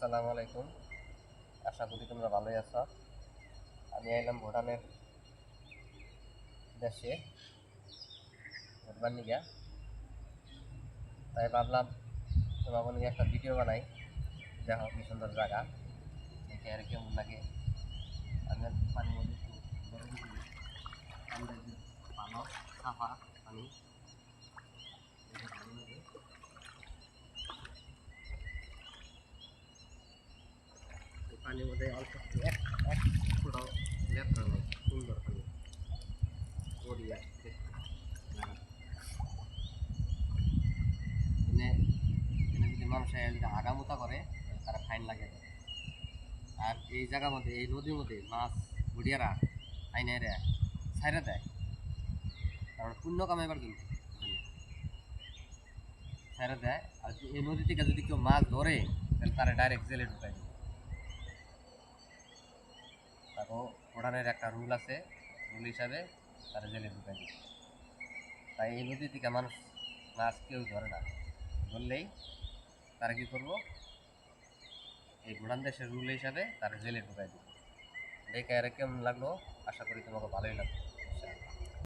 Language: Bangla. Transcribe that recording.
আসসালামু আলাইকুম। আশা করি তোমরা ভালোই আছো। আমি আইলাম ভুটানের দেশে ঘুরবার নিগা, তাই ভাবলাম তোমাকে নিয়ে একটা ভিডিও বানাই। দেখো কি সুন্দর জায়গা, দেখে আর কেমন লাগে। আমি পানির মধ্যে একটু গরম করি, ঠান্ডা যে ভালো সাফা পানি, দেখে ভালো লাগে। এই পানির মধ্যে অল্প একটু এক এক ফোঁটাও লেপ্টা নেই, সুন্দর পানি পরিয়া দেখতে জায়গা। এনে এনে যদি মানুষ যদি আগামোতা করে তাহলে তারা ফাইন লাগে দেয়। আর এই জায়গার মধ্যে এই নদীর মধ্যে মাছ বুড়িয়ারা আইনে রে ছাইরা দেয়, কারণ পুণ্য কামাইবার জন্য ছাইরা দেয়। আর এই নদী থেকে যদি কেউ মাছ ধরে তাহলে তারা ডাইরেক্ট জেলে ঢুকাই দেবে। তারপর ভুটানের একটা রুল আছে, রুল হিসাবে তারা জেলে ঢুকাই দেবে। তাই এই নদী থেকে মানুষ মাছ কেউ ধরে না, ধরলেই তারা কী করবো, এই ভুটান দেশের রুল হিসাবে তারা জেলে ঢুকাই দেবে। দেখে আর কেমন লাগলো, আশা করি তোমাকে ভালোই লাগবে।